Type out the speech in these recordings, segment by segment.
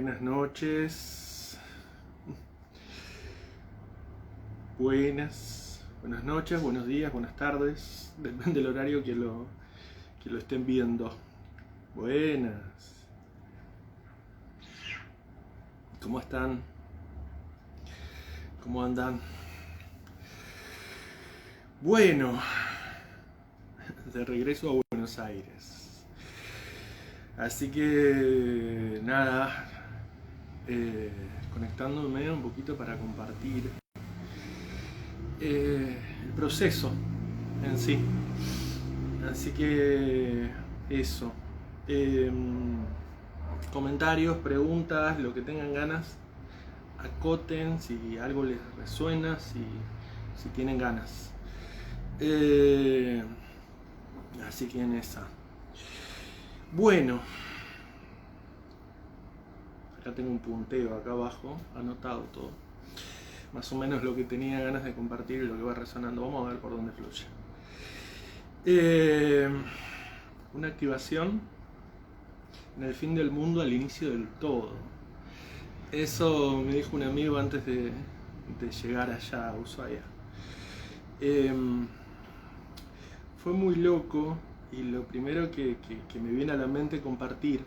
Buenas noches. Buenas noches, buenos días, buenas tardes. Depende del horario que lo estén viendo. Buenas. ¿Cómo están? ¿Cómo andan? Bueno, de regreso a Buenos Aires. Así que nada, conectándome un poquito para compartir el proceso en sí. Así que eso. Comentarios, preguntas, lo que tengan ganas, acoten si algo les resuena, si tienen ganas. Así que en esa. Bueno, acá tengo un punteo acá abajo, anotado todo. Más o menos lo que tenía ganas de compartir y lo que va resonando. Vamos a ver por dónde fluye. Una activación en el fin del mundo al inicio del todo. Eso me dijo un amigo antes de llegar allá a Ushuaia. Fue muy loco. Y lo primero que me viene a la mente compartir.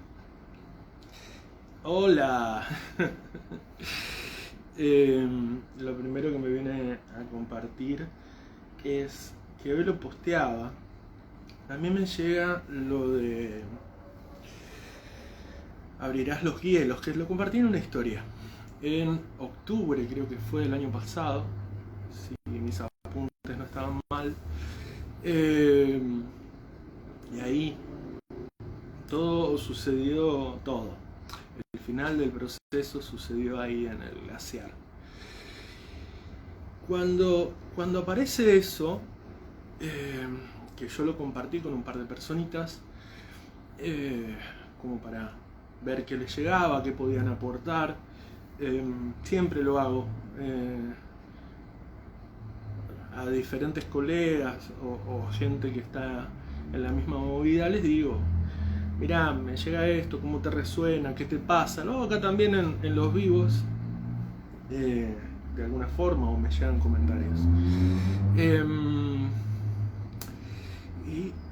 ¡Hola! Lo primero que me viene a compartir es que hoy lo posteaba. A mí me llega lo de abrirás los hielos, que lo compartí en una historia. En octubre creo que fue del año pasado, si mis apuntes no estaban mal. Y ahí todo sucedió, todo. El final del proceso sucedió ahí en el glaciar. Cuando aparece eso, que yo lo compartí con un par de personitas, como para ver qué les llegaba, qué podían aportar, siempre lo hago. A diferentes colegas o gente que está en la misma movida les digo, mirá, me llega esto, cómo te resuena, qué te pasa. Luego acá también en los vivos, de alguna forma, o me llegan comentarios.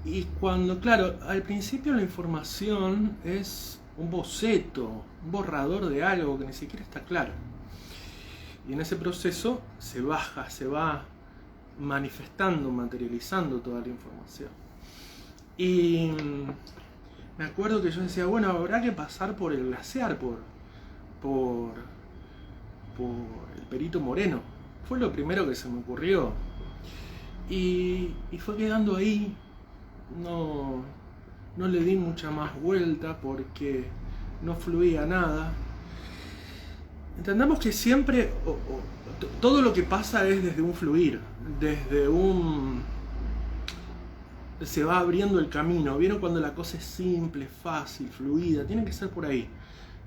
Y cuando, claro, al principio la información es un boceto, un borrador de algo que ni siquiera está claro. Y en ese proceso se baja, se va manifestando, materializando toda la información. Y me acuerdo que yo decía, bueno, habrá que pasar por el glaciar, por el Perito Moreno. Fue lo primero que se me ocurrió. Y fue quedando ahí. No le di mucha más vuelta porque no fluía nada. Entendamos que siempre todo lo que pasa es desde un fluir, desde un... se va abriendo el camino. ¿Vieron cuando la cosa es simple, fácil, fluida? Tiene que ser por ahí.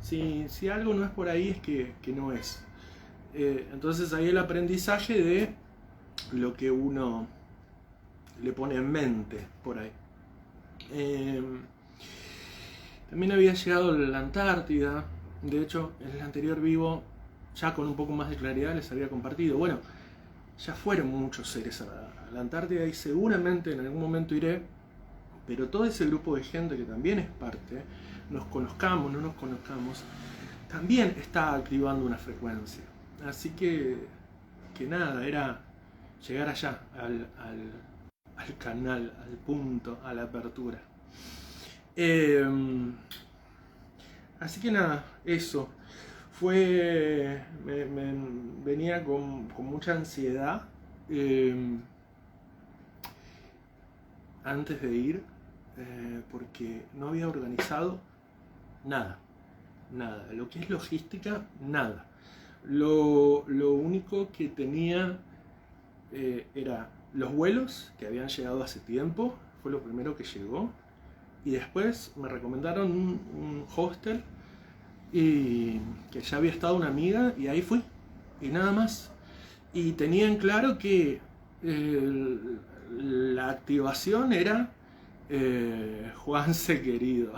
Si algo no es por ahí es que no es. Entonces ahí el aprendizaje de lo que uno le pone en mente por ahí. También había llegado a la Antártida. De hecho, en el anterior vivo, ya con un poco más de claridad, les había compartido. Bueno, ya fueron muchos seres a la Antártida y seguramente en algún momento iré. Pero todo ese grupo de gente que también es parte, nos conozcamos, no nos conozcamos, también está activando una frecuencia. Así que nada, era llegar allá, al canal, al punto, a la apertura. Así que nada, eso. Me venía con mucha ansiedad antes de ir, porque no había organizado nada. Lo que es logística, nada. Lo único que tenía era los vuelos que habían llegado hace tiempo, fue lo primero que llegó. Y después me recomendaron un hostel y que ya había estado una amiga y ahí fui. Y nada más. Y tenían claro que la activación era Juanse querido.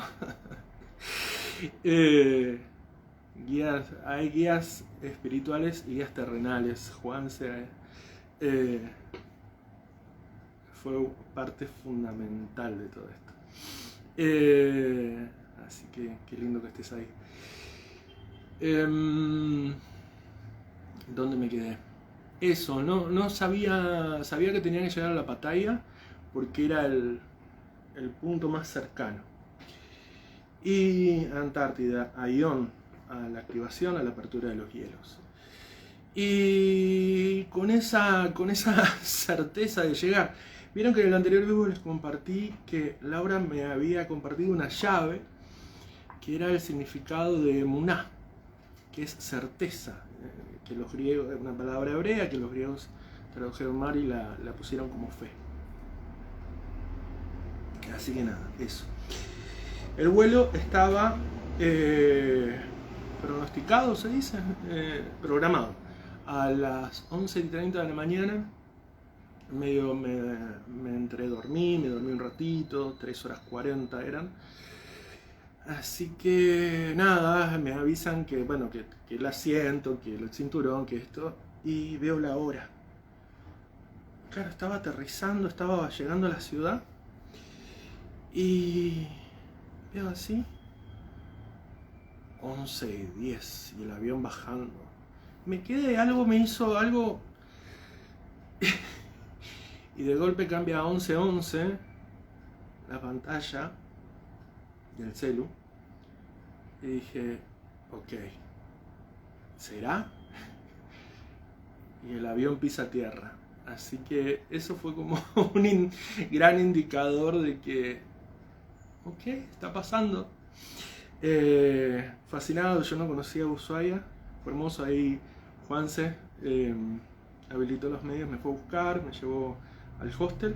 hay guías espirituales y guías terrenales. Juanse fue parte fundamental de todo esto. Así que qué lindo que estés ahí. ¿Dónde me quedé? Eso, no sabía que tenía que llegar a la Pattaya porque era el punto más cercano. Y Antártida, a Ion, a la activación, a la apertura de los hielos. Y con esa certeza de llegar, vieron que en el anterior video les compartí que Laura me había compartido una llave que era el significado de emuná, que es certeza, que los griegos, una palabra hebrea que los griegos tradujeron mal y la pusieron como fe. Así que nada, eso. El vuelo estaba pronosticado, se dice, programado. A las 11:30 de la mañana, medio me entredormí, me dormí un ratito, 3 horas 40 eran. Así que nada, me avisan que bueno, que el asiento, que el cinturón, que esto, y veo la hora. Claro, estaba aterrizando, estaba llegando a la ciudad y veo así 11:10 y el avión bajando. Me hizo algo y de golpe cambia a 11:11 la pantalla del celu y dije, ok, ¿será? Y el avión pisa tierra. Así que eso fue como un gran indicador de que, ok, está pasando. Fascinado, yo no conocía Ushuaia, fue hermoso. Ahí Juanse habilitó los medios, me fue a buscar, me llevó al hostel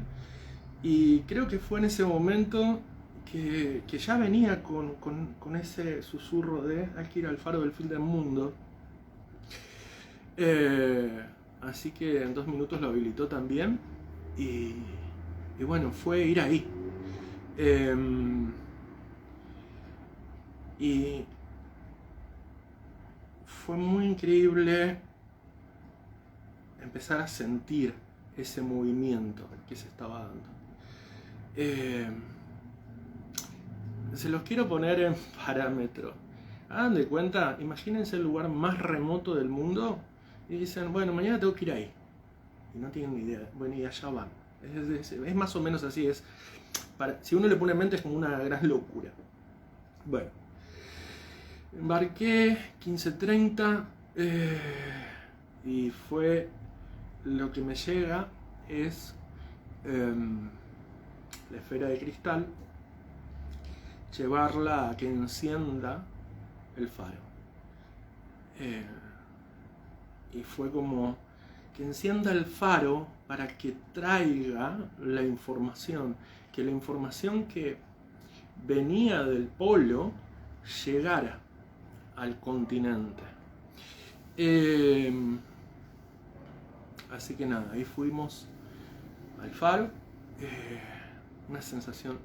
y creo que fue en ese momento que ya venía con ese susurro de hay que ir al faro del fin del mundo. Así que en 2 minutos lo habilitó también y bueno, fue ir ahí. Y fue muy increíble empezar a sentir ese movimiento que se estaba dando. Se los quiero poner en parámetro. Hagan de cuenta, imagínense el lugar más remoto del mundo y dicen, bueno, mañana tengo que ir ahí. Y no tienen ni idea. Bueno, y allá van. Es más o menos así. Si uno le pone en mente es como una gran locura. Bueno. Embarqué 15:30 y fue lo que me llega es la esfera de cristal, llevarla a que encienda el faro. Y fue como que encienda el faro para que traiga la información, que la información que venía del polo llegara al continente. Así que nada, ahí fuimos al faro. Una sensación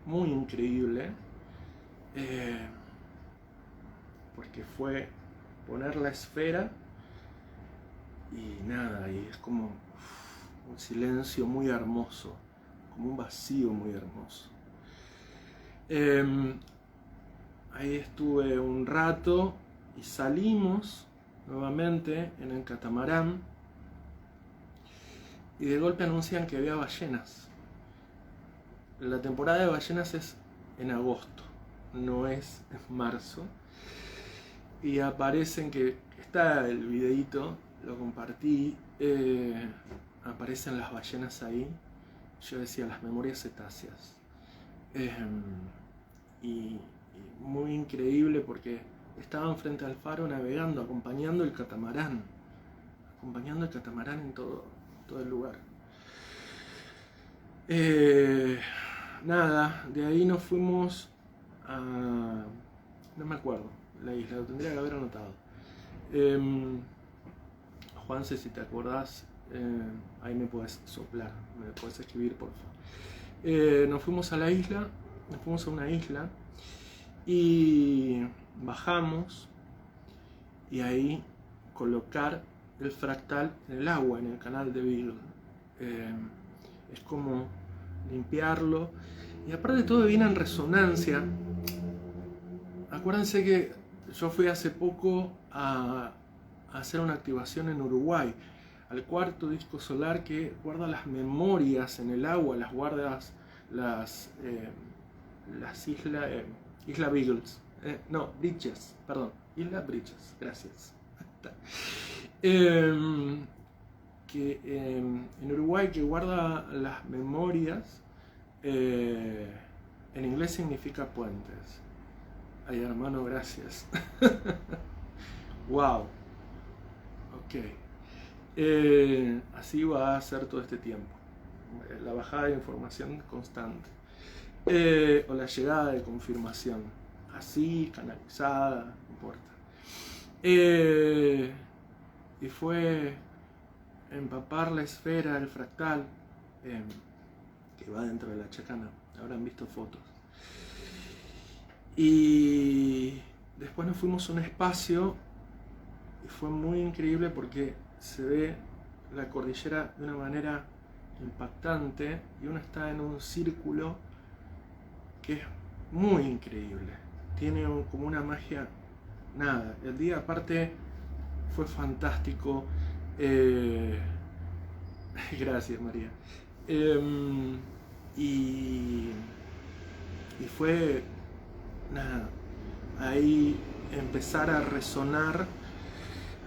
muy increíble, porque fue poner la esfera y nada, y es como un silencio muy hermoso, como un vacío muy hermoso. Ahí estuve un rato y salimos nuevamente en el catamarán y de golpe anuncian que había ballenas. La temporada de ballenas es en agosto, no es en marzo. Y aparecen que está el videíto, lo compartí, aparecen las ballenas ahí. Yo decía las memorias cetáceas. Y muy increíble porque estaban frente al faro navegando, acompañando el catamarán en todo el lugar. Nada, de ahí nos fuimos a... no me acuerdo la isla, lo tendría que haber anotado. Juanse, si te acordás, ahí me puedes soplar, me puedes escribir, por favor. Nos fuimos a la isla, nos fuimos a una isla y bajamos y ahí colocar el fractal en el agua, en el canal de Beagle. Es como limpiarlo, y aparte de todo viene en resonancia. Acuérdense que yo fui hace poco a hacer una activación en Uruguay, al cuarto disco solar que guarda las memorias en el agua, las guardas las Isla Beagles, no, Bridges, perdón, Isla Bridges, gracias. Que en Uruguay, que guarda las memorias, en inglés significa puentes. Ay, hermano, gracias. Wow. Ok. Así va a ser todo este tiempo. La bajada de información constante. O la llegada de confirmación. Así, canalizada, no importa. Y fue empapar la esfera, el fractal, que va dentro de la chacana. Habrán visto fotos. Y después nos fuimos a un espacio y fue muy increíble porque se ve la cordillera de una manera impactante y uno está en un círculo que es muy increíble. Tiene como una magia, nada. El día aparte fue fantástico. Gracias, María. Y fue, nada, ahí empezar a resonar.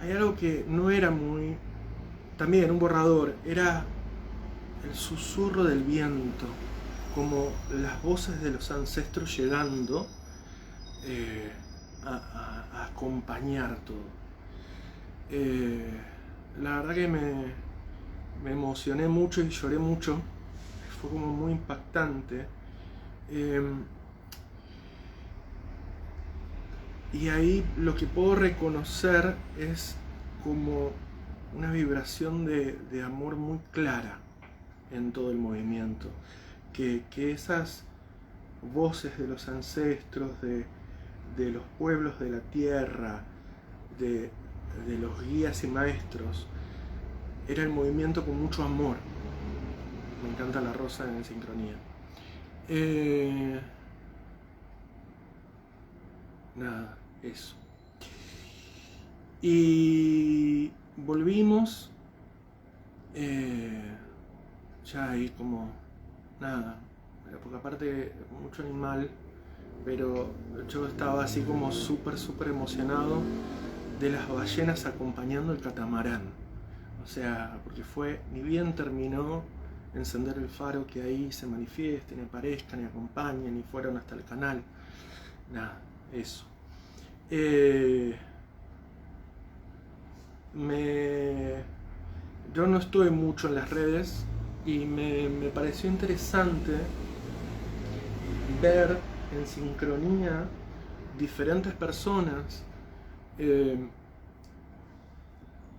Hay algo que no era muy, también un borrador, era el susurro del viento, como las voces de los ancestros llegando a acompañar todo. La verdad que me emocioné mucho y lloré mucho, fue como muy impactante. Y ahí lo que puedo reconocer es como una vibración de amor muy clara en todo el movimiento. Que esas voces de los ancestros, de los pueblos de la tierra, de los guías y maestros, era el movimiento con mucho amor. Me encanta la rosa en sincronía. Nada, eso. Y volvimos, ya ahí como nada, porque aparte mucho animal, pero yo estaba así como súper emocionado de las ballenas acompañando el catamarán. O sea, porque fue, ni bien terminó encender el faro, que ahí se manifiesten, y aparezcan y acompañen y fueron hasta el canal. Nada, eso. Yo no estoy mucho en las redes y me pareció interesante ver en sincronía diferentes personas,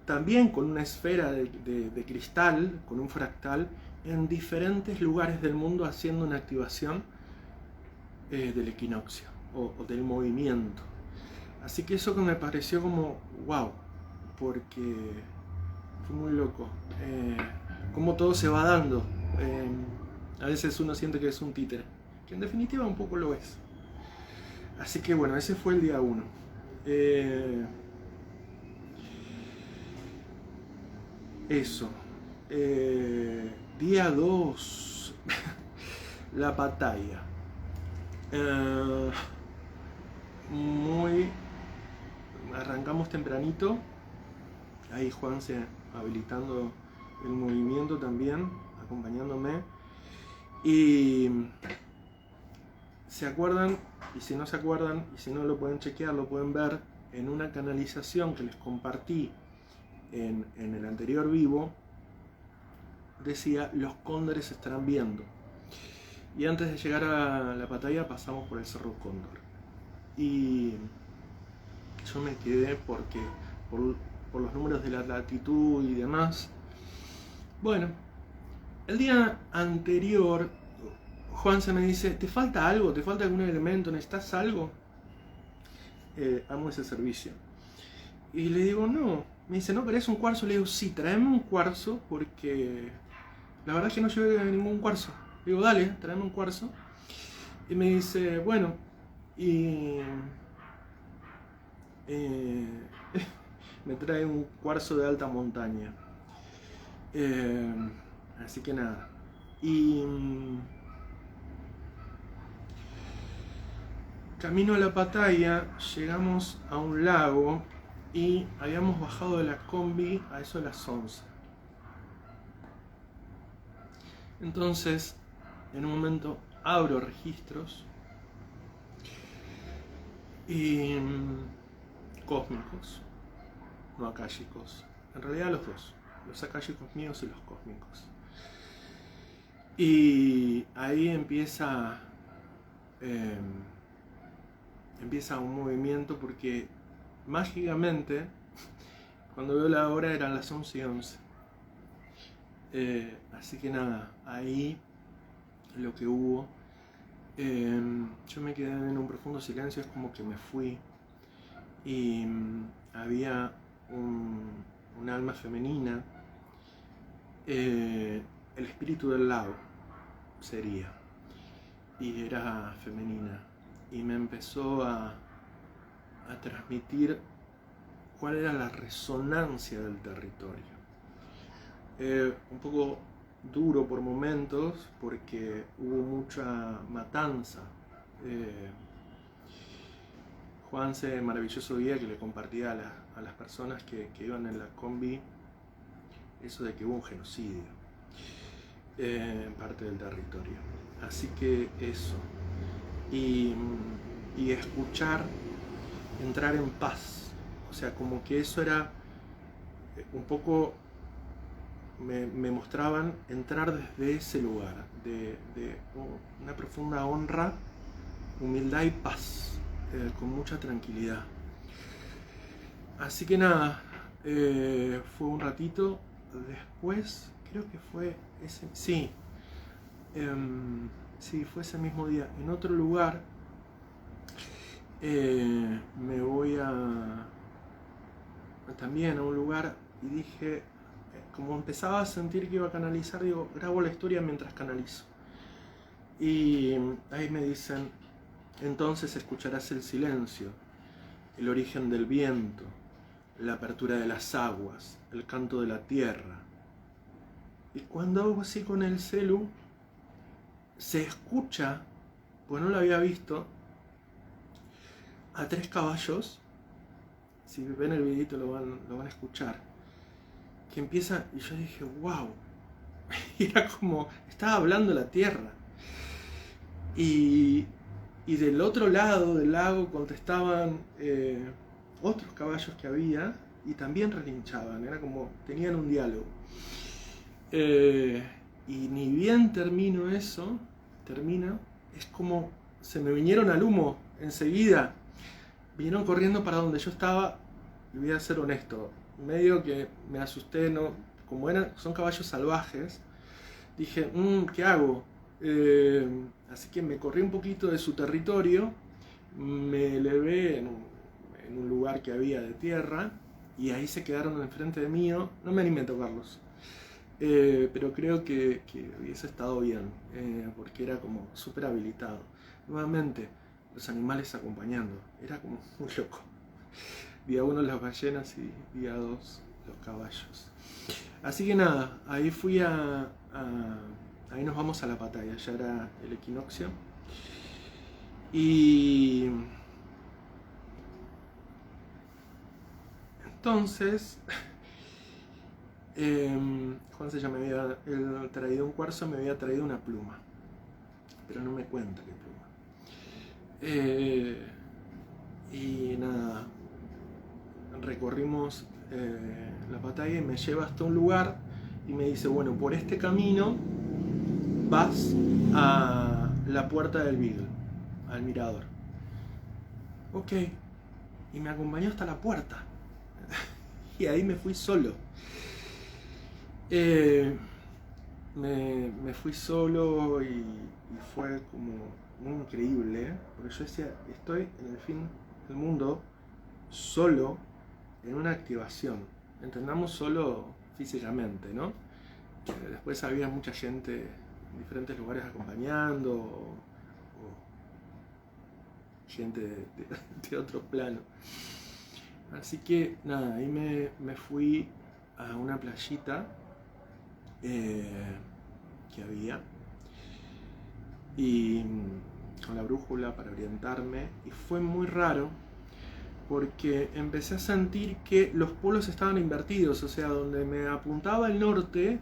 también con una esfera de cristal, con un fractal, en diferentes lugares del mundo haciendo una activación del equinoccio o del movimiento. Así que eso que me pareció como wow, porque fue muy loco, cómo todo se va dando. A veces uno siente que es un títere, que en definitiva un poco lo es. Así que bueno, ese fue el día 1. Eso. Día 2. La batalla. Arrancamos tempranito. Ahí Juanse habilitando el movimiento también, acompañándome. Y se acuerdan, y si no se acuerdan, y si no lo pueden chequear, lo pueden ver en una canalización que les compartí en el anterior vivo. Decía: los cóndores estarán viendo. Y antes de llegar a la batalla pasamos por el Cerro Cóndor. Y yo me quedé porque por los números de la latitud y demás. Bueno, el día anterior Juan se me dice: ¿te falta algo? ¿Te falta algún elemento? ¿Necesitas algo? Amo ese servicio. Y le digo, no. Me dice, no, ¿querés un cuarzo? Le digo, sí, tráeme un cuarzo porque la verdad es que no llevé ningún cuarzo. Le digo, dale, tráeme un cuarzo. Y me dice, bueno, y eh, me trae un cuarzo de alta montaña. Eh, Así que nada. Y camino a la Pattaya, llegamos a un lago y habíamos bajado de la combi a eso de las 11. Entonces, en un momento abro registros y cósmicos, no akáshicos. En realidad los dos, los akáshicos míos y los cósmicos. Y ahí empieza un movimiento porque mágicamente cuando veo la hora eran las 11:11. Así que nada, ahí lo que hubo, yo me quedé en un profundo silencio, es como que me fui y había un alma femenina, el espíritu del lago sería, y era femenina, y me empezó a transmitir cuál era la resonancia del territorio. Un poco duro por momentos porque hubo mucha matanza. Juanse, maravilloso guía que le compartía a las personas que iban en la combi eso de que hubo un genocidio en parte del territorio. Así que eso. Y escuchar, entrar en paz. O sea, como que eso era un poco, me mostraban entrar desde ese lugar, de una profunda honra, humildad y paz, con mucha tranquilidad. Así que nada, fue un ratito, después creo que fue ese, sí, fue ese mismo día, en otro lugar. Me voy también a un lugar y dije, como empezaba a sentir que iba a canalizar, digo, grabo la historia mientras canalizo. Y ahí me dicen, entonces escucharás el silencio, el origen del viento, la apertura de las aguas, el canto de la tierra. Y cuando hago así con el celu, se escucha, pues no lo había visto, a 3 caballos, si ven el videito lo van a escuchar, que empieza, y yo dije, wow, y era como, estaba hablando la tierra, y del otro lado del lago contestaban otros caballos que había, y también relinchaban, era como, tenían un diálogo, y ni bien termina, es como, se me vinieron al humo enseguida. Vinieron corriendo para donde yo estaba, y voy a ser honesto, medio que me asusté, ¿no? Como son caballos salvajes, dije, ¿qué hago? Así que me corrí un poquito de su territorio, me elevé en un lugar que había de tierra, y ahí se quedaron enfrente de mí, no me animé a tocarlos. Pero creo que hubiese estado bien, porque era como súper habilitado. Nuevamente, los animales acompañando, era como muy loco. Día 1 las ballenas y día 2 los caballos. Así que nada, ahí ahí nos vamos a la Pattaya, ya era el equinoccio. Y entonces, Juan ya me había traído un cuarzo, me había traído una pluma, pero no me cuenta qué pluma. Y nada, recorrimos la Pattaya y me lleva hasta un lugar y me dice, bueno, por este camino vas a la puerta del Beagle, al mirador. Ok, y me acompañó hasta la puerta y ahí me fui solo. Me fui solo y fue como muy increíble, porque yo decía, estoy en el fin del mundo, solo, en una activación. Entendamos solo físicamente, ¿no? Después había mucha gente en diferentes lugares acompañando, o gente de otro plano. Así que nada, ahí me fui a una playita que había, y con la brújula para orientarme, y fue muy raro porque empecé a sentir que los polos estaban invertidos, o sea, donde me apuntaba el norte,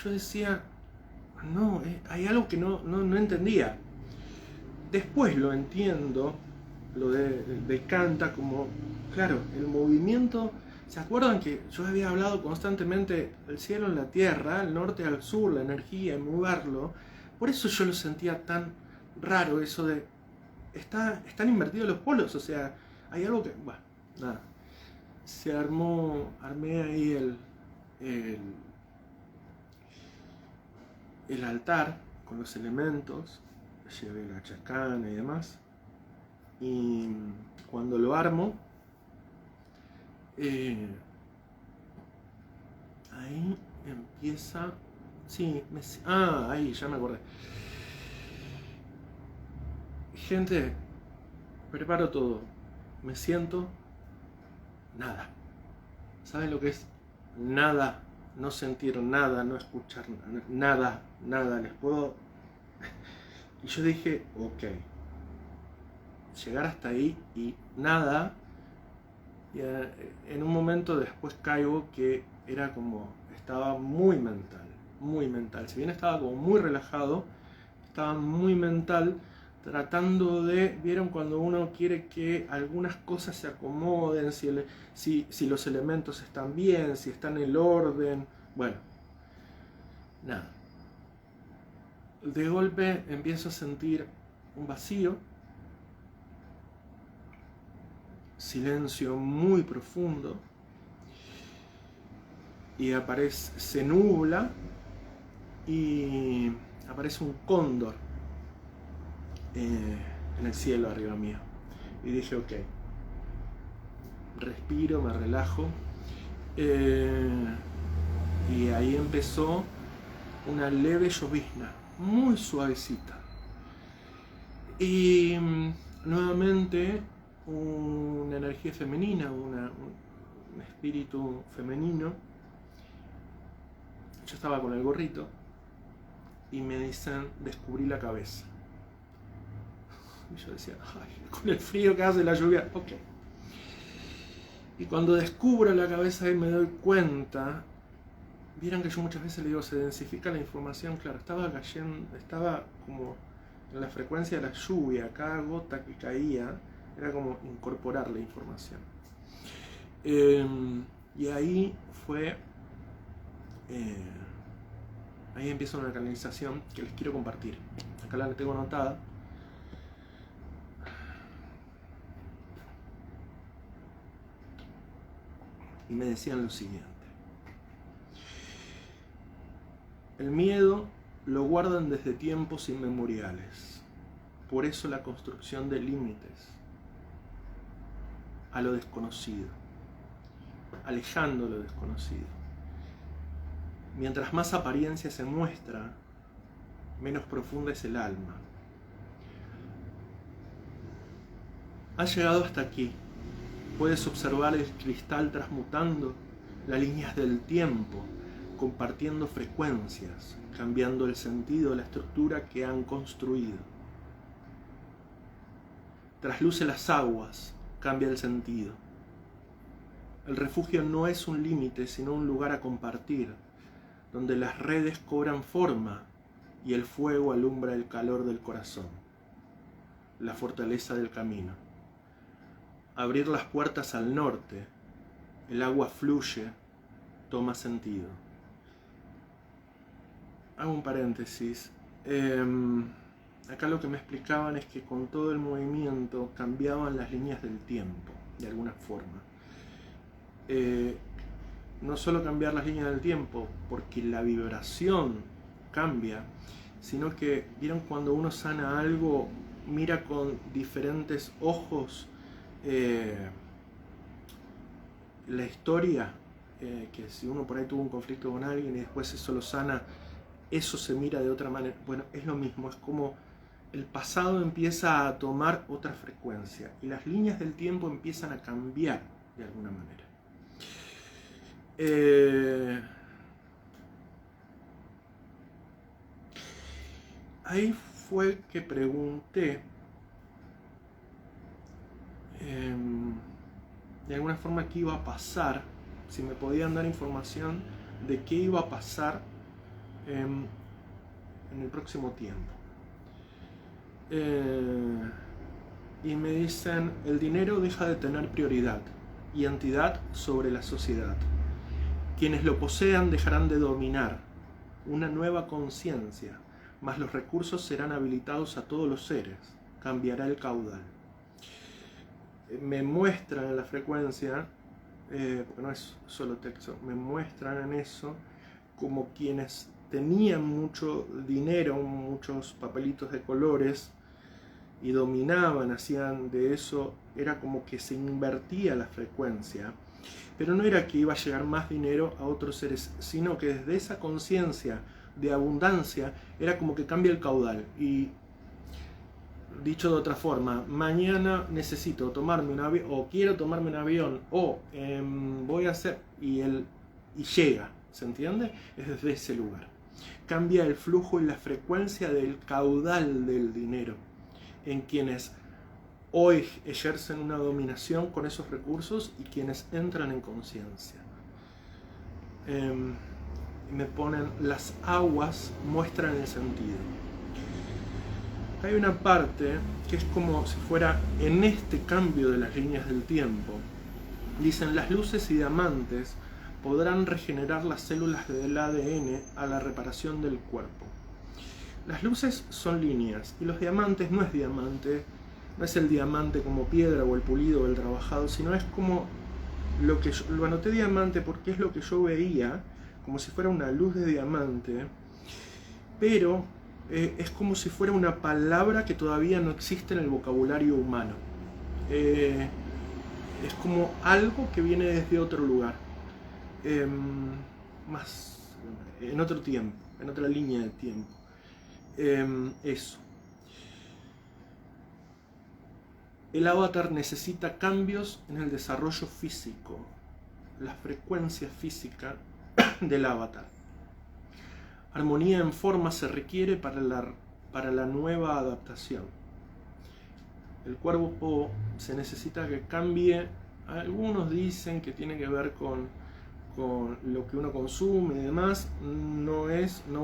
yo decía, no, hay algo que no entendía. Después lo entiendo, lo de Kanta, como, claro, el movimiento. ¿Se acuerdan que yo había hablado constantemente el cielo en la tierra, el norte al sur, la energía, en moverlo? Por eso yo lo sentía tan raro, eso de, están invertidos los polos, o sea, hay algo que, bueno, nada. Armé ahí el altar con los elementos, llevé la chacana y demás, y cuando lo armo, ahí empieza, sí, ahí ya me acordé. Gente, preparo todo, me siento, nada. ¿Saben lo que es? Nada, no sentir nada, no escuchar nada, les puedo. Y yo dije, ok, llegar hasta ahí y nada. Y en un momento después caigo que era como, estaba muy mental. Si bien estaba como muy relajado, estaba muy mental, tratando de, vieron cuando uno quiere que algunas cosas se acomoden, si los elementos están bien, si están en el orden, bueno, nada. De golpe empiezo a sentir un vacío, silencio muy profundo, y se nubla y aparece un cóndor en el cielo arriba mío. Y dije, ok, respiro, me relajo, y ahí empezó una leve llovizna, muy suavecita, y nuevamente una energía femenina, un espíritu femenino. Yo estaba con el gorrito y me dicen, descubrí la cabeza. Y yo decía, ay, con el frío que hace la lluvia, ok. Y cuando descubro la cabeza y me doy cuenta, vieron que yo muchas veces le digo, se densifica la información, claro, estaba cayendo, estaba como en la frecuencia de la lluvia, cada gota que caía era como incorporar la información. Y ahí fue, ahí empieza una canalización que les quiero compartir. Acá la tengo anotada. Y me decían lo siguiente: el miedo lo guardan desde tiempos inmemoriales, por eso la construcción de límites a lo desconocido, alejando lo desconocido. Mientras más apariencia se muestra, menos profunda es el alma. Has llegado hasta aquí. Puedes observar el cristal transmutando las líneas del tiempo, compartiendo frecuencias, cambiando el sentido de la estructura que han construido. Trasluce las aguas, cambia el sentido. El refugio no es un límite, sino un lugar a compartir, donde las redes cobran forma y el fuego alumbra el calor del corazón, la fortaleza del camino. Abrir las puertas al norte, el agua fluye, toma sentido. Hago un paréntesis. Acá lo que me explicaban es que con todo el movimiento cambiaban las líneas del tiempo, de alguna forma. No solo cambiar las líneas del tiempo, porque la vibración cambia, sino que, ¿vieron cuando uno sana algo, mira con diferentes ojos la historia, que si uno por ahí tuvo un conflicto con alguien y después eso lo sana, eso se mira de otra manera. Bueno, es lo mismo, es como el pasado empieza a tomar otra frecuencia y las líneas del tiempo empiezan a cambiar de alguna manera. Ahí fue que pregunté de alguna forma qué iba a pasar, si me podían dar información de qué iba a pasar en el próximo tiempo. Y me dicen, el dinero deja de tener prioridad y entidad sobre la sociedad. Quienes lo posean dejarán de dominar una nueva conciencia, mas los recursos serán habilitados a todos los seres. Cambiará el caudal. Me muestran en la frecuencia, porque no es solo texto, me muestran en eso como quienes tenían mucho dinero, muchos papelitos de colores y dominaban, hacían de eso, era como que se invertía la frecuencia, pero no era que iba a llegar más dinero a otros seres, sino que desde esa conciencia de abundancia era como que cambia el caudal. Y dicho de otra forma, mañana necesito tomarme un avión, o quiero tomarme un avión, o voy a hacer, y llega, ¿se entiende? Es desde ese lugar. Cambia el flujo y la frecuencia del caudal del dinero en quienes hoy ejercen una dominación con esos recursos y quienes entran en conciencia. Me ponen, las aguas muestran el sentido. Hay una parte que es como si fuera en este cambio de las líneas del tiempo. Dicen, las luces y diamantes podrán regenerar las células del ADN a la reparación del cuerpo. Las luces son líneas y los diamantes no es diamante, no es el diamante como piedra o el pulido o el trabajado, sino es como lo que lo anoté diamante porque es lo que yo veía, como si fuera una luz de diamante, pero es como si fuera una palabra que todavía no existe en el vocabulario humano. Es como algo que viene desde otro lugar, más en otro tiempo, en otra línea de tiempo. Eso. El avatar necesita cambios en el desarrollo físico, la frecuencia física del avatar. Armonía en forma se requiere para la nueva adaptación. El cuerpo se necesita que cambie. Algunos dicen que tiene que ver con lo que uno consume y demás. No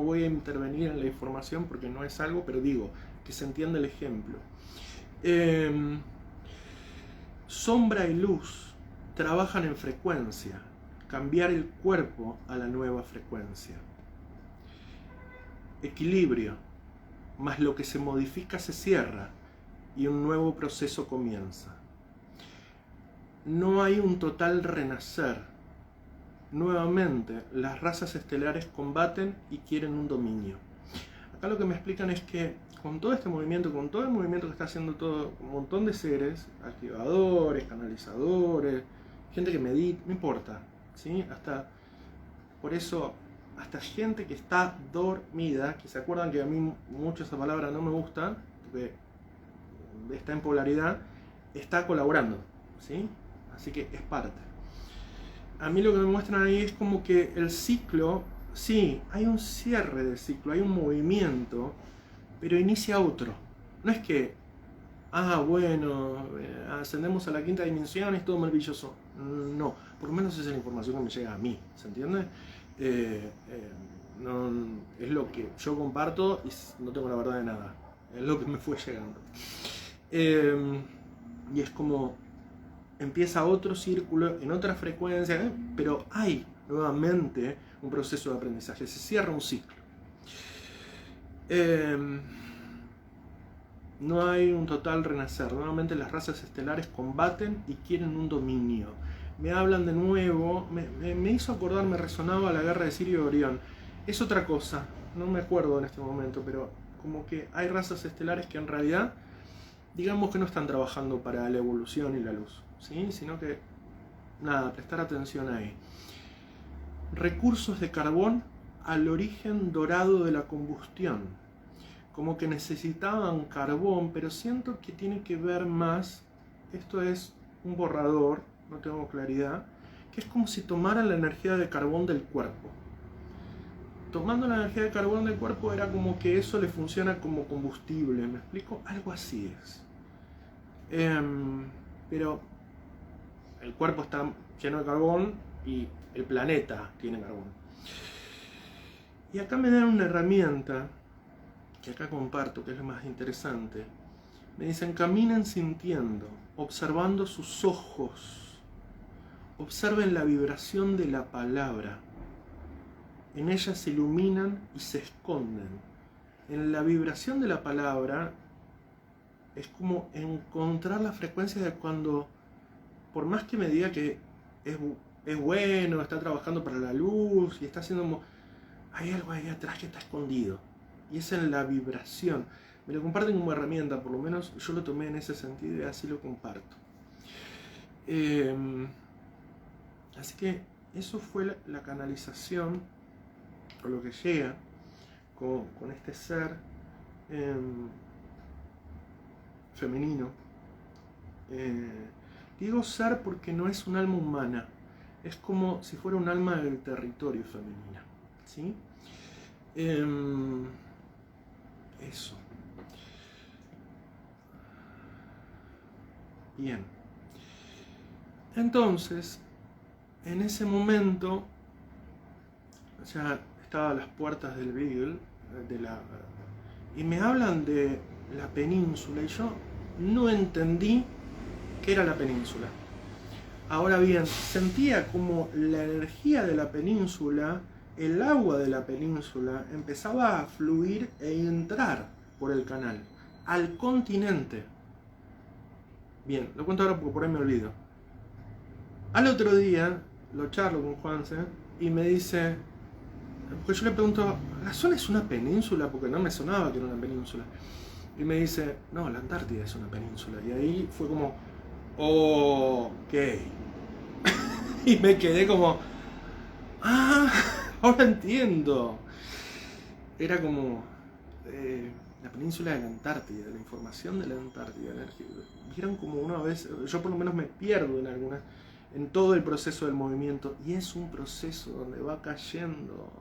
voy a intervenir en la información porque no es algo, pero digo, que se entienda el ejemplo. Sombra y luz trabajan en frecuencia, cambiar el cuerpo a la nueva frecuencia. Equilibrio, más lo que se modifica se cierra y un nuevo proceso comienza. No hay un total renacer. Nuevamente, las razas estelares combaten y quieren un dominio. Acá lo que me explican es que con todo este movimiento, con todo el movimiento que está haciendo todo un montón de seres, activadores, canalizadores, gente que medita, no importa, ¿sí? Por eso, hasta gente que está dormida, que se acuerdan que a mí mucho esa palabra no me gusta, porque está en polaridad, está colaborando, ¿sí? Así que es parte. A mí lo que me muestran ahí es como que el ciclo, sí, hay un cierre del ciclo, hay un movimiento, pero inicia otro. No es que, bueno, ascendemos a la quinta dimensión y es todo maravilloso. No, por lo menos esa es la información que me llega a mí, ¿se entiende? No, es lo que yo comparto y no tengo la verdad de nada. Es lo que me fue llegando. Y es como empieza otro círculo en otra frecuencia, pero hay nuevamente un proceso de aprendizaje, se cierra un ciclo. No hay un total renacer, nuevamente las razas estelares combaten y quieren un dominio. Me hablan de nuevo, me hizo acordar, me resonaba la guerra de Sirio y Orión. Es otra cosa, no me acuerdo en este momento, pero como que hay razas estelares que en realidad, digamos que no están trabajando para la evolución y la luz, ¿sí? Sino que nada, prestar atención ahí. Recursos de carbón al origen dorado de la combustión. Como que necesitaban carbón, pero siento que tiene que ver más, esto es un borrador, no tengo claridad, que es como si tomaran la energía de carbón del cuerpo. Tomando la energía de carbón del cuerpo era como que eso le funciona como combustible, ¿me explico? Algo así es. Pero el cuerpo está lleno de carbón y el planeta tiene carbón. Y acá me dan una herramienta que acá comparto, que es lo más interesante. Me dicen, caminen sintiendo, observando sus ojos. Observen la vibración de la palabra. En ella se iluminan y se esconden. En la vibración de la palabra es como encontrar la frecuencia de cuando, por más que me diga que es bueno, está trabajando para la luz y está haciendo... hay algo ahí atrás que está escondido. Y es en la vibración. Me lo comparten como herramienta, por lo menos yo lo tomé en ese sentido y así lo comparto. Así que eso fue la canalización, o lo que llega con este ser femenino. Digo ser porque no es un alma humana, es como si fuera un alma del territorio femenina, ¿sí? Eso. Bien. Entonces, en ese momento, ya estaba a las puertas del Beagle, y me hablan de la península, y yo no entendí qué era la península. Ahora bien, sentía como la energía de la península, el agua de la península, empezaba a fluir e entrar por el canal, al continente. Bien, lo cuento ahora porque por ahí me olvido. Al otro día, lo charlo con Juanse, y me dice, porque yo le pregunto, ¿la zona es una península? Porque no me sonaba que era una península. Y me dice, no, la Antártida es una península. Y ahí fue como, ok. Y me quedé como, ahora entiendo. Era como la península de la Antártida, la información de la Antártida. Vieron como una vez, yo por lo menos me pierdo en todo el proceso del movimiento. Y es un proceso donde va cayendo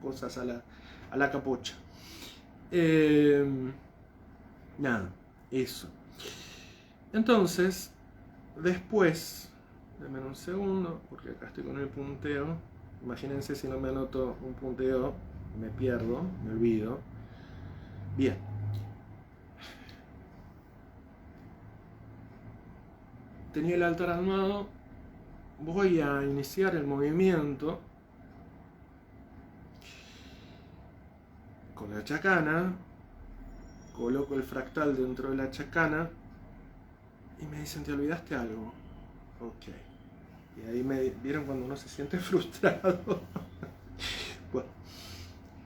cosas a la capocha. Nada, eso. Entonces, después, denme un segundo, porque acá estoy con el punteo. Imagínense si no me anoto un punteo, me pierdo, me olvido. Bien. Tenía el altar armado, voy a iniciar el movimiento con la chacana, coloco el fractal dentro de la chacana y me dicen, ¿te olvidaste algo? Ok. Y ahí me vieron cuando uno se siente frustrado. Bueno.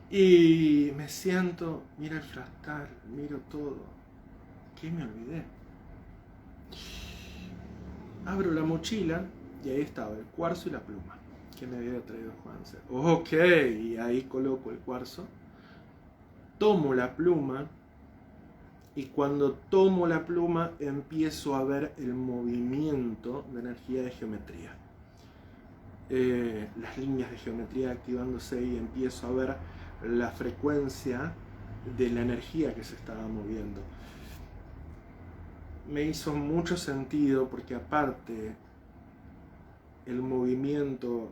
Y me siento, miro el fractal, miro todo. ¿Qué me olvidé? Abro la mochila y ahí estaba el cuarzo y la pluma que me había traído Juanse. Ok, y ahí coloco el cuarzo. Tomo la pluma y cuando tomo la pluma empiezo a ver el movimiento de energía de geometría. Las líneas de geometría activándose y empiezo a ver la frecuencia de la energía que se estaba moviendo. Me hizo mucho sentido porque aparte el movimiento,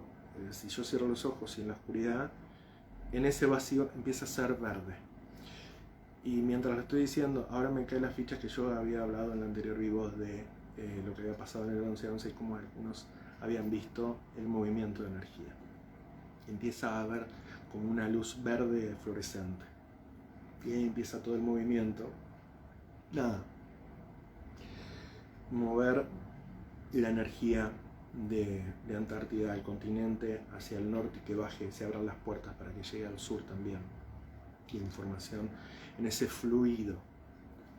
si yo cierro los ojos y en la oscuridad, en ese vacío empieza a ser verde. Y mientras lo estoy diciendo, ahora me caen las fichas que yo había hablado en el anterior vivo de lo que había pasado en el 11-11 y cómo algunos habían visto el movimiento de energía. Empieza a haber como una luz verde fluorescente. Y ahí empieza todo el movimiento. Nada. Mover la energía de Antártida al continente hacia el norte y que baje, se abran las puertas para que llegue al sur también. Y información en ese fluido.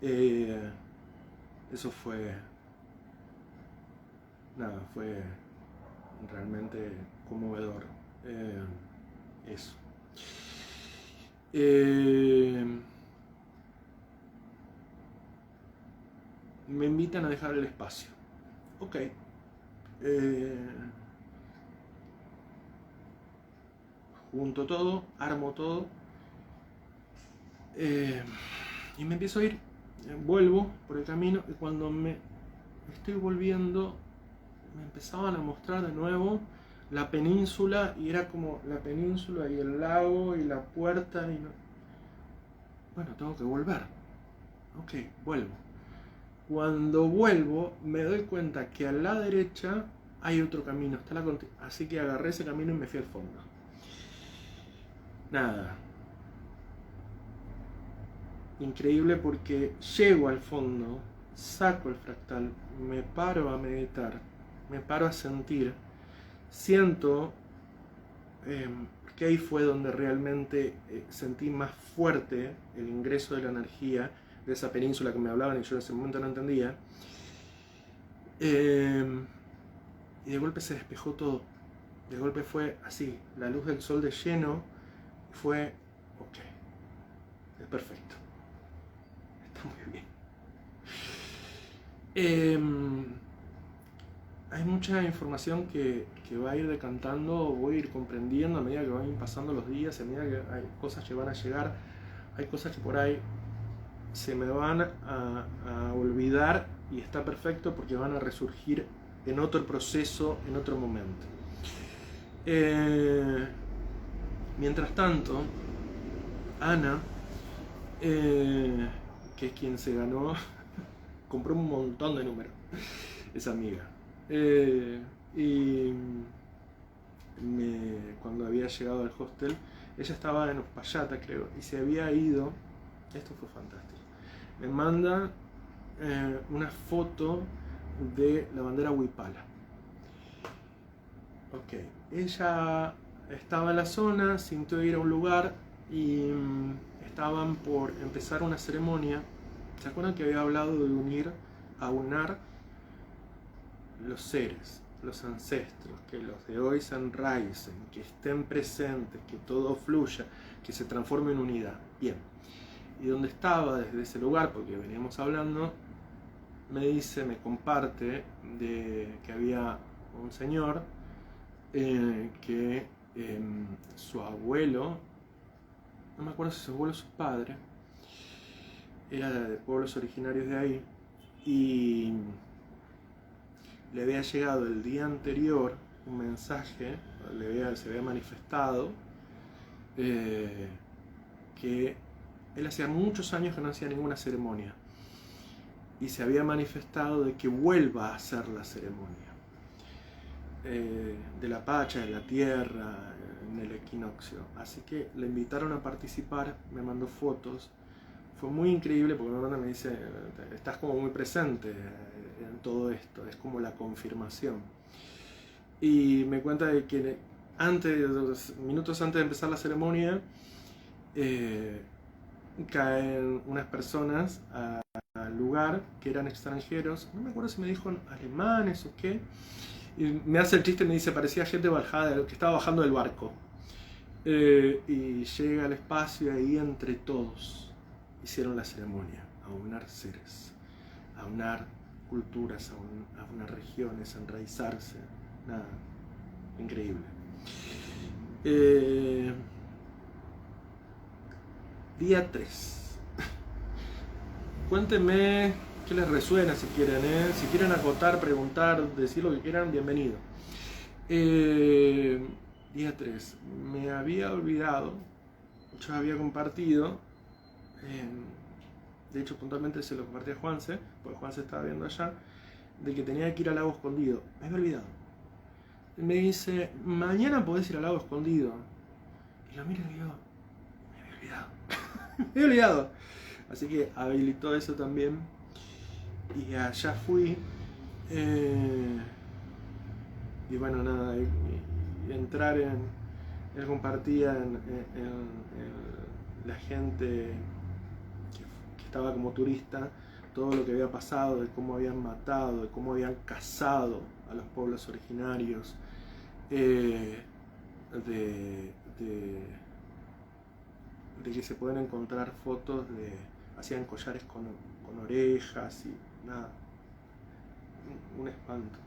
Eso fue... nada, fue realmente conmovedor. Eso. Me invitan a dejar el espacio. Ok. Junto todo, armo todo. Y me empiezo a ir. Vuelvo por el camino y cuando me estoy volviendo me empezaban a mostrar de nuevo la península y era como la península y el lago y la puerta y no... Bueno, tengo que volver. Ok, vuelvo. Cuando vuelvo me doy cuenta que a la derecha hay otro camino, así que agarré ese camino y me fui al fondo. Nada. Increíble porque llego al fondo, saco el fractal, me paro a meditar, me paro a sentir, siento que ahí fue donde realmente sentí más fuerte el ingreso de la energía de esa península que me hablaban y yo en ese momento no entendía. Y de golpe se despejó todo. De golpe fue así, la luz del sol de lleno fue, ok, es perfecto, está muy bien. Hay mucha información que va a ir decantando, voy a ir comprendiendo a medida que van pasando los días, a medida que hay cosas que van a llegar, hay cosas que por ahí se me van a olvidar y está perfecto porque van a resurgir en otro proceso, en otro momento. Mientras tanto, Ana, que es quien se ganó, compró un montón de números, es amiga. Y cuando había llegado al hostel, ella estaba en Uspallata, creo, y se había ido. Esto fue fantástico. Me manda una foto de la bandera Huipala. Ok, ella estaba en la zona, sintió ir a un lugar y estaban por empezar una ceremonia. ¿Se acuerdan que había hablado de aunar los seres, los ancestros, que los de hoy se enraicen, que estén presentes, que todo fluya, que se transforme en unidad? Bien. Y donde estaba desde ese lugar, porque veníamos hablando, me comparte de que había un señor que su abuelo, no me acuerdo si su abuelo o su padre, era de pueblos originarios de ahí, y le había llegado el día anterior un mensaje, se había manifestado que él hacía muchos años que no hacía ninguna ceremonia y se había manifestado de que vuelva a hacer la ceremonia de la pacha, de la tierra, en el equinoccio. Así que le invitaron a participar, me mandó fotos. Fue muy increíble porque me dice, estás como muy presente en todo esto, es como la confirmación. Y me cuenta de que minutos antes de empezar la ceremonia, caen unas personas al lugar que eran extranjeros, no me acuerdo si me dijo alemanes o qué, y me hace el chiste y me dice, parecía gente bajada, que estaba bajando del barco. Y llega al espacio y ahí entre todos hicieron la ceremonia, aunar seres, aunar culturas, aunar regiones, enraizarse, nada, increíble. Día 3. Cuéntenme qué les resuena si quieren, si quieren acotar, preguntar, decir lo que quieran, bienvenido. Día 3. Me había olvidado, yo había compartido, de hecho puntualmente se lo compartí a Juanse, porque Juanse estaba viendo allá, de que tenía que ir al lago escondido. Me había olvidado. Me dice, mañana podés ir al lago escondido. Y lo miro y digo, me había olvidado. Me había olvidado. Así que habilitó eso también. Y allá fui. Y bueno, nada, y entrar en... Él compartía en la gente que estaba como turista todo lo que había pasado, de cómo habían matado, de cómo habían cazado a los pueblos originarios, de, de, de que se pueden encontrar fotos de, hacían collares con orejas y nada, un espanto.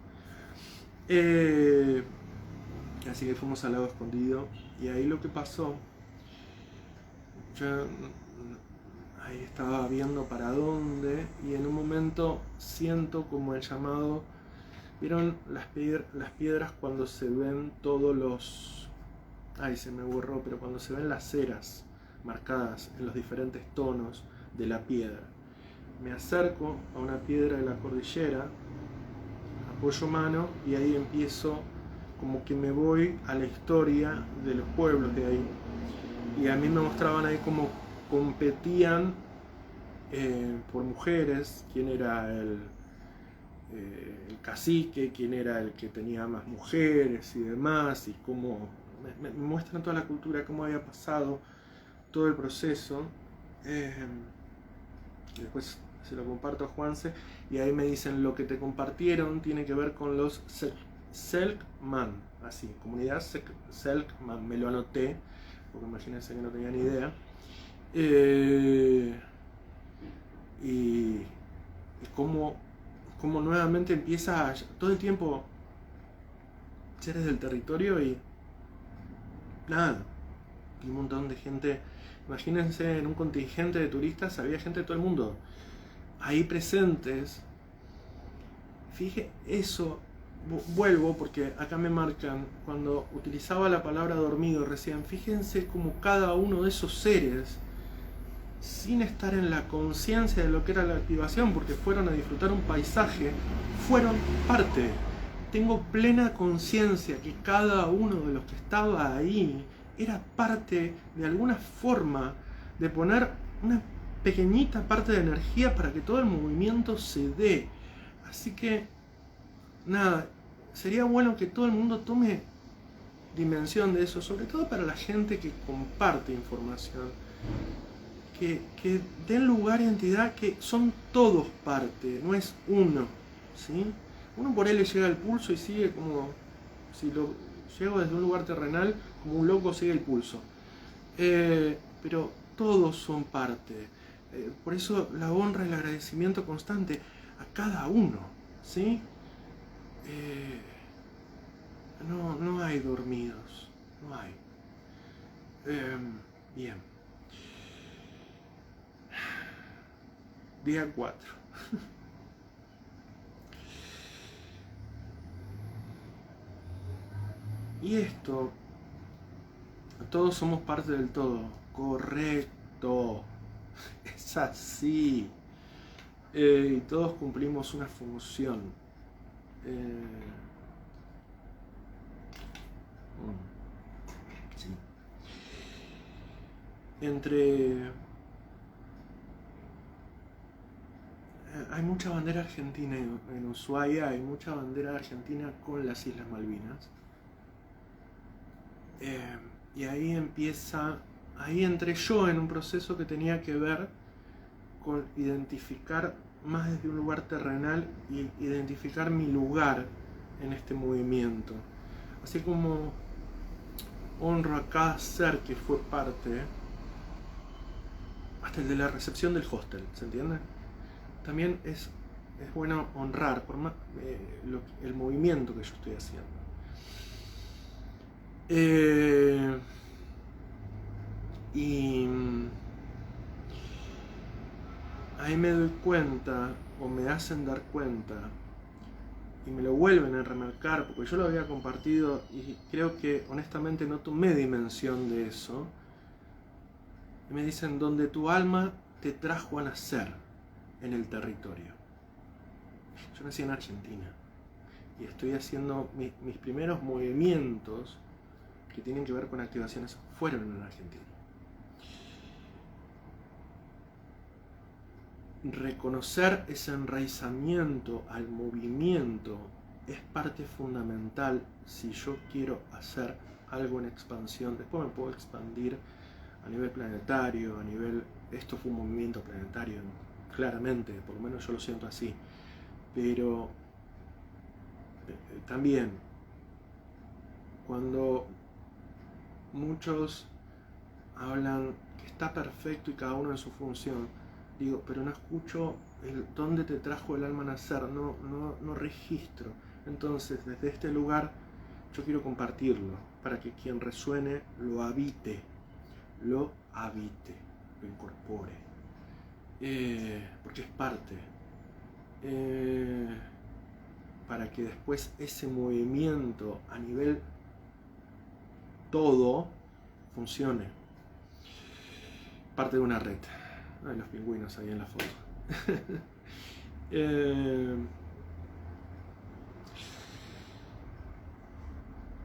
Así que fuimos al lago escondido y ahí lo que pasó, yo ahí estaba viendo para dónde y en un momento siento como el llamado. ¿Vieron las piedras cuando se ven todos los... Ay, se me borró, pero cuando se ven las ceras marcadas en los diferentes tonos de la piedra? Me acerco a una piedra de la cordillera, apoyo mano y ahí empiezo, como que me voy a la historia de los pueblos de ahí. Y a mí me mostraban ahí cómo competían por mujeres, quién era el cacique, quién era el que tenía más mujeres y demás, y cómo me muestran toda la cultura, cómo había pasado todo el proceso. Y después se lo comparto a Juanse y ahí me dicen: lo que te compartieron tiene que ver con los Selkman, así, comunidad Selkman. Me lo anoté porque imagínense que no tenía ni idea. Y cómo nuevamente empieza todo el tiempo seres del territorio y nada, y un montón de gente. Imagínense, en un contingente de turistas había gente de todo el mundo ahí presentes. Fíjate eso, vuelvo porque acá me marcan cuando utilizaba la palabra dormido recién. Fíjense como cada uno de esos seres, sin estar en la conciencia de lo que era la activación, porque fueron a disfrutar un paisaje, fueron parte. Tengo plena conciencia que cada uno de los que estaba ahí era parte de alguna forma de poner una pequeñita parte de energía para que todo el movimiento se dé. Así que nada, sería bueno que todo el mundo tome dimensión de eso, sobre todo para la gente que comparte información, que den lugar y entidad, que son todos parte, no es uno, ¿sí? Uno por él le llega el pulso y sigue como, si lo llego desde un lugar terrenal, como un loco sigue el pulso. Pero todos son parte. Por eso la honra y el agradecimiento constante a cada uno, ¿sí? No hay dormidos, no hay. Bien. Día 4. Y esto, todos somos parte del todo. Correcto. Es así. Y todos cumplimos una función. Sí. Hay mucha bandera argentina en Ushuaia, hay mucha bandera argentina con las Islas Malvinas. Y ahí entré yo en un proceso que tenía que ver con identificar más desde un lugar terrenal y identificar mi lugar en este movimiento. Así como honro a cada ser que fue parte, hasta el de la recepción del hostel, ¿se entiende? También es bueno honrar por más, el movimiento que yo estoy haciendo. Y ahí me doy cuenta, o me hacen dar cuenta, y me lo vuelven a remarcar, porque yo lo había compartido y creo que honestamente no tomé dimensión de eso. Y me dicen: donde tu alma te trajo a nacer, en el territorio. Yo nací en Argentina y estoy haciendo mis primeros movimientos que tienen que ver con activaciones fueron en Argentina. Reconocer ese enraizamiento al movimiento es parte fundamental si yo quiero hacer algo en expansión. Después me puedo expandir a nivel planetario, a nivel... Esto fue un movimiento planetario, claramente, por lo menos yo lo siento así. Pero también cuando muchos hablan que está perfecto y cada uno en su función, digo, pero no escucho dónde te trajo el alma a nacer, no registro. Entonces, desde este lugar, yo quiero compartirlo para que quien resuene lo habite, lo incorpore, porque es parte, para que después ese movimiento a nivel todo funcione. Parte de una red. Ay, los pingüinos ahí en la foto.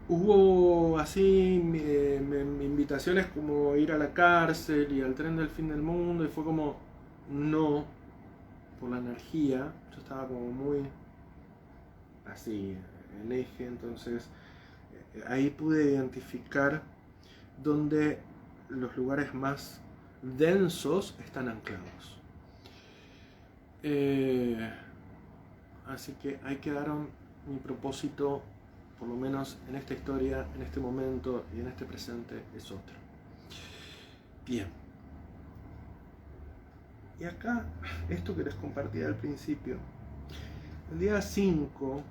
Hubo así invitaciones como ir a la cárcel y al tren del fin del mundo, y fue como no, por la energía. Yo estaba como muy así en eje, entonces ahí pude identificar dónde los lugares más densos están anclados. Así que ahí quedaron mi propósito, por lo menos en esta historia, en este momento y en este presente, es otro. Bien. Y acá, esto que les compartí al principio, el día 5,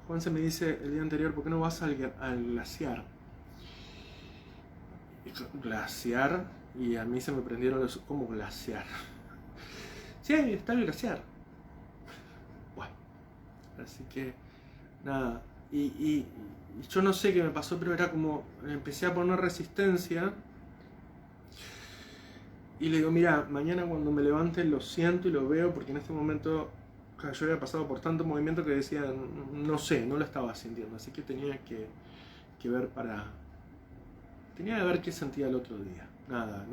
Juan se me dice el día anterior, ¿por qué no vas al glaciar? Glaciar, y a mí se me prendieron los... ¿Cómo glaciar? Sí, está el glaciar. Bueno, así que nada, y yo no sé qué me pasó, pero era como, empecé a poner resistencia, y le digo, mira, mañana cuando me levante lo siento y lo veo, porque en este momento yo había pasado por tanto movimiento que decía, no sé, no lo estaba sintiendo, así que tenía que ver tenía que ver qué sentía el otro día. Nada,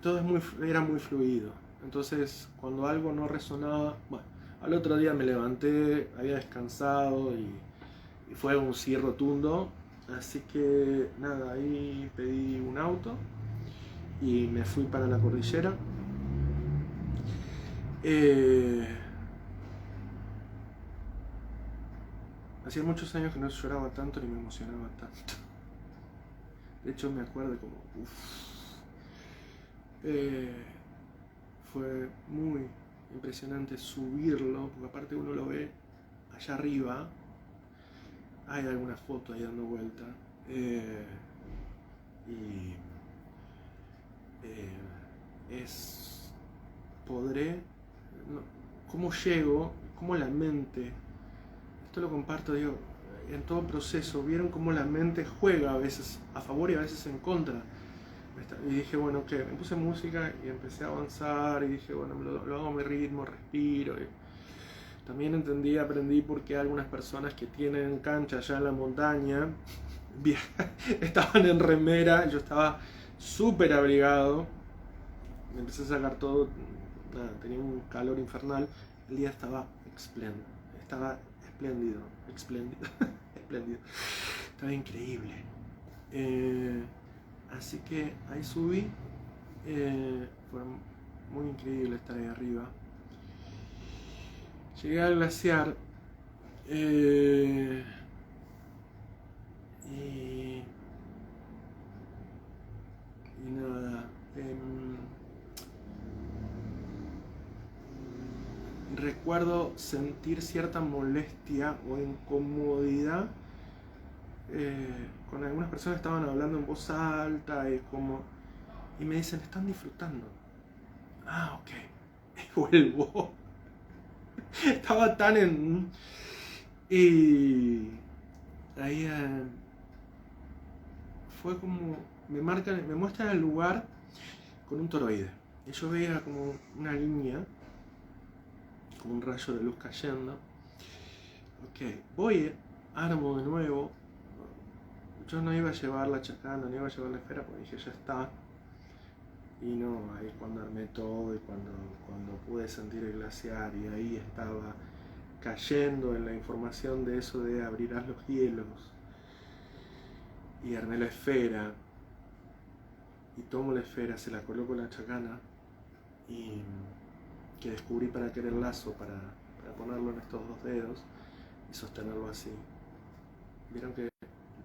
todo era muy fluido. Entonces, cuando algo no resonaba, bueno, al otro día me levanté, había descansado y fue un sí rotundo. Así que nada, ahí pedí un auto y me fui para la cordillera. Hacía muchos años que no lloraba tanto ni me emocionaba tanto. De hecho, me acuerdo como, fue muy impresionante subirlo, porque aparte uno lo ve allá arriba, hay alguna foto ahí dando vuelta, y podré, cómo llego, cómo la mente, esto lo comparto, digo, en todo proceso, vieron cómo la mente juega a veces a favor y a veces en contra. Y dije, bueno, que me puse música y empecé a avanzar y dije, bueno, lo hago a mi ritmo, respiro. Y también aprendí por qué algunas personas que tienen cancha allá en la montaña estaban en remera, yo estaba súper abrigado, me empecé a sacar todo, nada, tenía un calor infernal, el día estaba espléndido, espléndido, estaba increíble. Así que ahí subí, fue muy increíble estar ahí arriba. Llegué al glaciar y nada, recuerdo sentir cierta molestia o incomodidad. Con algunas personas estaban hablando en voz alta y me dicen, ¿están disfrutando? Ah, ok. Y vuelvo. Estaba tan en... Y ahí fue como... Me muestran el lugar con un toroide. Y yo veía como una línea, como un rayo de luz cayendo. Ok, voy, armo de nuevo. Yo no iba a llevar la chacana, no iba a llevar la esfera, porque dije, ya está. Y no, ahí cuando armé todo y cuando pude sentir el glaciar y ahí estaba cayendo en la información de eso de abrirás los hielos, y armé la esfera y tomo la esfera, se la coloco en la chacana y que descubrí para querer el lazo, para ponerlo en estos dos dedos y sostenerlo así. Vieron que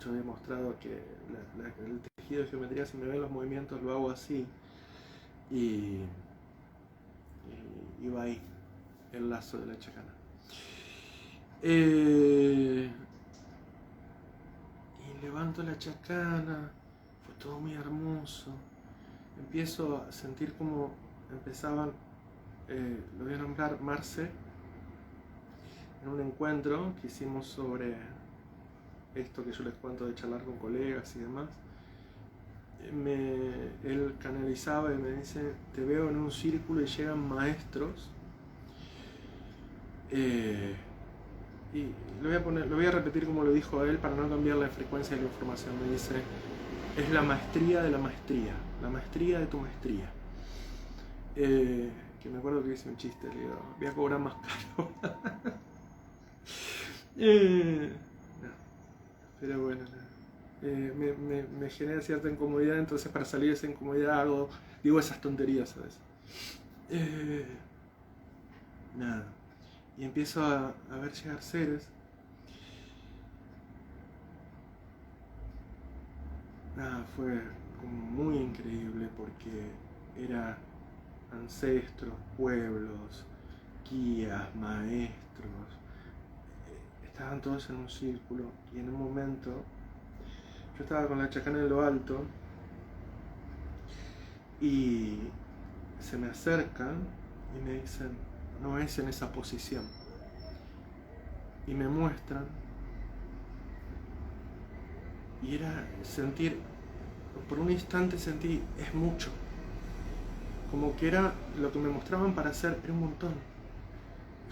yo he demostrado que el tejido de geometría, si me ven los movimientos, lo hago así y va ahí el lazo de la chacana. Y levanto la chacana, fue todo muy hermoso. Empiezo a sentir como empezaban, lo voy a nombrar Marce, en un encuentro que hicimos sobre esto que yo les cuento de charlar con colegas y demás. Él canalizaba y me dice: te veo en un círculo y llegan maestros. Y lo voy a repetir como lo dijo él para no cambiar la frecuencia de la información. Me dice: es la maestría de la maestría, la maestría de tu maestría. Que me acuerdo que hice un chiste, le digo: voy a cobrar más caro. No, pero bueno, me genera cierta incomodidad, entonces para salir de esa incomodidad digo esas tonterías a veces. Nada. Y empiezo a ver llegar seres. Nada, fue como muy increíble porque era ancestros, pueblos, guías, maestros. Estaban todos en un círculo y en un momento yo estaba con la chacana en lo alto y se me acercan y me dicen: no es en esa posición. Y me muestran, y era sentir, por un instante sentí, es mucho. Como que era lo que me mostraban para hacer, era un montón.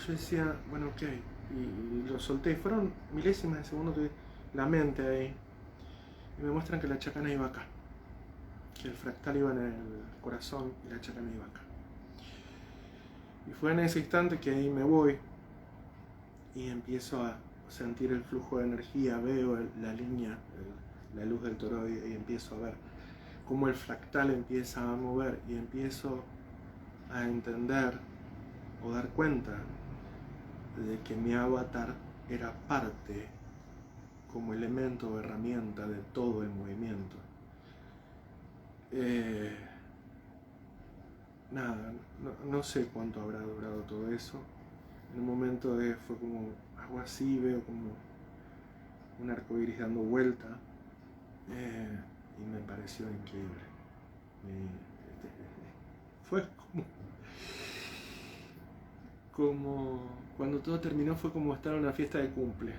Yo decía: bueno, ok, y lo solté. Fueron milésimas de segundo que la mente ahí. Y me muestran que la chacana iba acá, que el fractal iba en el corazón y la chacana iba acá. Y fue en ese instante que ahí me voy y empiezo a sentir el flujo de energía, veo la línea, la luz del toroide, y empiezo a ver cómo el fractal empieza a mover y empiezo a entender o dar cuenta de que mi avatar era parte, como elemento o herramienta de todo el movimiento. Nada, no sé cuánto habrá durado todo eso. En un momento fue como algo así, veo como un arco iris dando vuelta, y me pareció increíble. Fue como cuando todo terminó, fue como estar en una fiesta de cumple.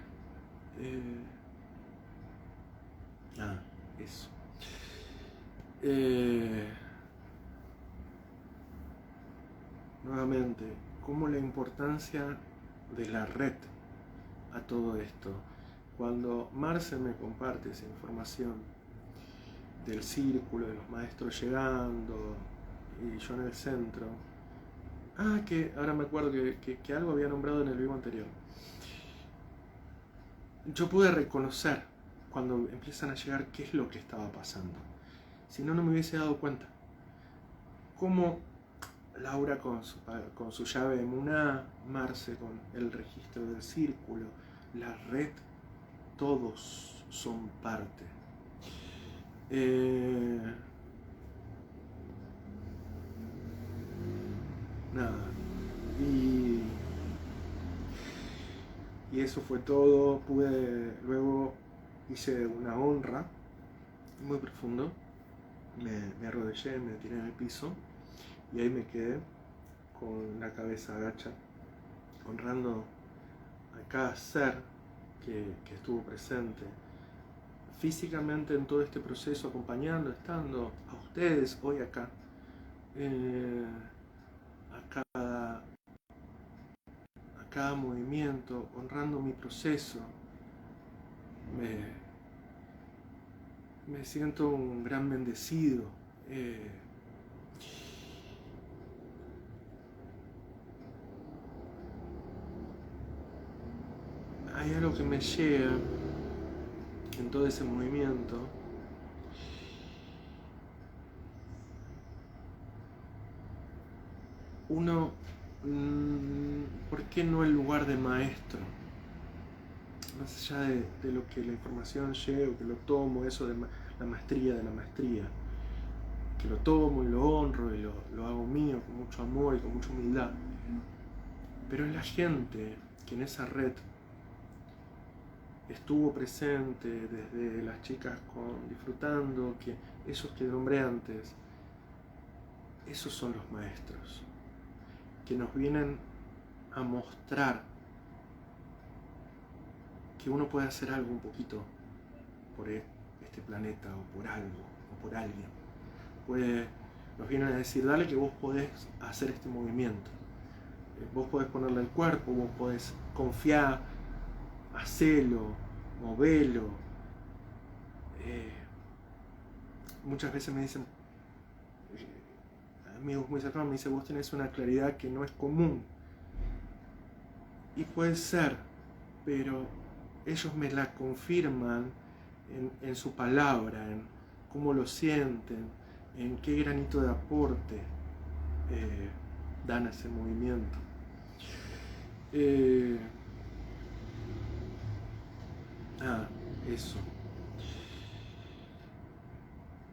Eso. Nuevamente, como la importancia de la red a todo esto. Cuando Marce me comparte esa información del círculo, de los maestros llegando y yo en el centro, que ahora me acuerdo que algo había nombrado en el vivo anterior. Yo pude reconocer cuando empiezan a llegar qué es lo que estaba pasando. Si no, no me hubiese dado cuenta. Cómo Laura con su llave de Muná, Marce con el registro del círculo, la red, todos son parte. Nada. Y eso fue todo. Luego hice una honra muy profundo. Me arrodillé, me tiré en el piso y ahí me quedé con la cabeza agacha, honrando a cada ser que estuvo presente físicamente en todo este proceso, acompañando, estando a ustedes hoy acá, a cada movimiento, honrando mi proceso. Me siento un gran bendecido. Hay algo que me llega en todo ese movimiento. Uno ¿por qué no el lugar de maestro? Más allá de lo que la información lleve, que lo tomo, eso de la maestría de la maestría, que lo tomo y lo honro y lo hago mío con mucho amor y con mucha humildad. Pero es la gente que en esa red estuvo presente, desde las chicas disfrutando, que esos que nombré antes, esos son los maestros, que nos vienen a mostrar que uno puede hacer algo un poquito por este planeta, o por algo, o por alguien. Nos vienen a decir, dale que vos podés hacer este movimiento. Vos podés ponerle el cuerpo, vos podés confiar, hacelo, movelo. Muchas veces me dicen, amigos muy cercanos me dicen, vos tenés una claridad que no es común. Y puede ser, pero ellos me la confirman en su palabra, en cómo lo sienten, en qué granito de aporte dan a ese movimiento. Eso.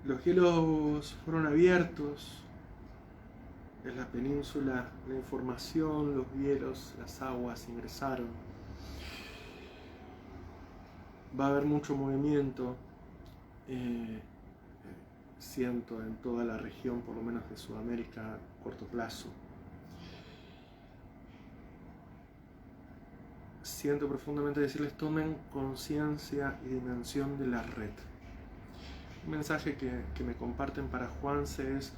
Los hielos fueron abiertos en la península, la información, los hielos, las aguas ingresaron. Va a haber mucho movimiento, siento, en toda la región, por lo menos de Sudamérica, a corto plazo. Siento profundamente decirles, tomen conciencia y dimensión de la red. Un mensaje que me comparten para Juanse es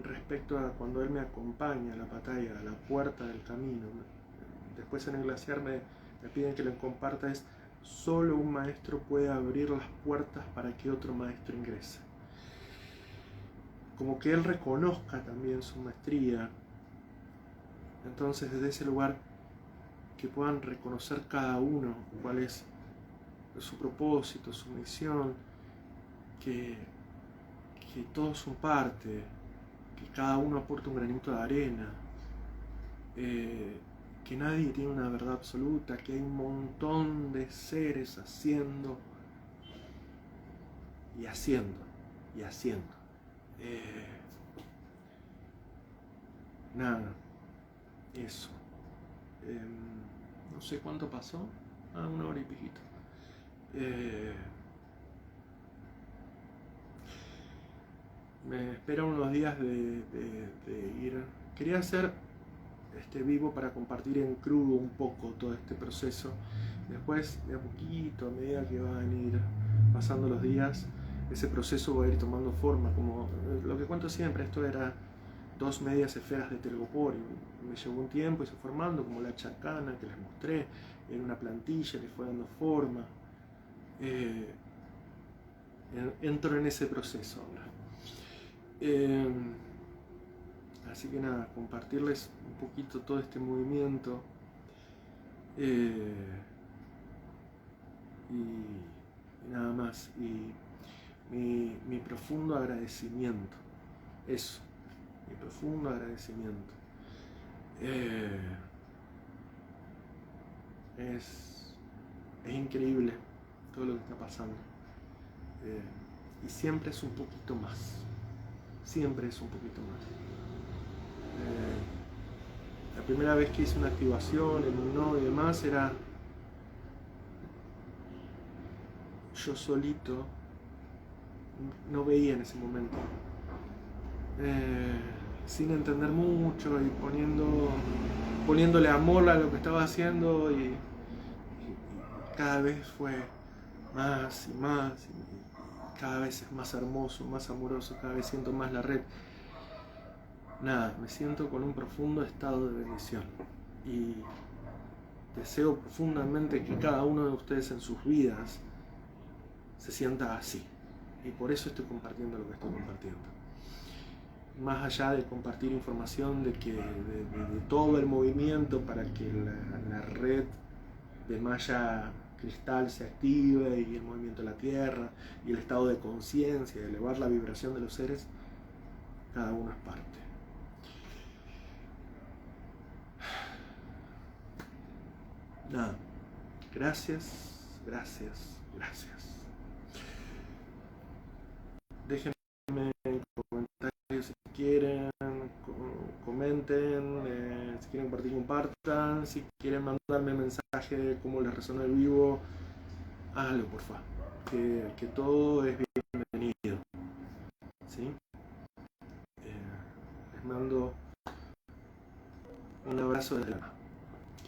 respecto a cuando él me acompaña a la batalla, a la puerta del camino. Después en el glaciar me piden que les comparta es: solo un maestro puede abrir las puertas para que otro maestro ingrese. Como que él reconozca también su maestría. Entonces desde ese lugar que puedan reconocer cada uno cuál es su propósito, su misión, que todos son parte, que cada uno aporta un granito de arena, que nadie tiene una verdad absoluta, que hay un montón de seres haciendo y haciendo y haciendo. Nada, eso. No sé cuánto pasó, 1 hora y piquito. Me esperan unos días de ir. Quería hacer vivo para compartir en crudo un poco todo este proceso. Después, de a poquito, a medida que van a ir pasando los días, ese proceso va a ir tomando forma. Como lo que cuento siempre, esto era 2 medias esferas de telgopor. Me llevó un tiempo y se fue formando, como la chacana que les mostré, en una plantilla que fue dando forma. Entro en ese proceso ahora. Así que nada, compartirles un poquito todo este movimiento y nada más. Y mi profundo agradecimiento, eso, mi profundo agradecimiento. Es increíble todo lo que está pasando. Y siempre es un poquito más. Siempre es un poquito más. La primera vez que hice una activación en un nodo y demás era yo solito, no veía en ese momento, sin entender mucho y poniéndole amor a lo que estaba haciendo, y cada vez fue más y más, y cada vez es más hermoso, más amoroso, cada vez siento más la red. Nada, me siento con un profundo estado de bendición y deseo profundamente que cada uno de ustedes en sus vidas se sienta así, y por eso estoy compartiendo lo que estoy compartiendo. Más allá de compartir información de todo el movimiento para que la red de malla cristal se active, y el movimiento de la tierra y el estado de conciencia, elevar la vibración de los seres, cada uno es parte. nada, gracias, gracias, gracias. Déjenme en comentarios si quieren, comenten, si quieren compartir, compartan, si quieren mandarme mensaje de cómo les resonó el vivo, háganlo por favor, que todo es bienvenido, ¿sí? Les mando un abrazo desde la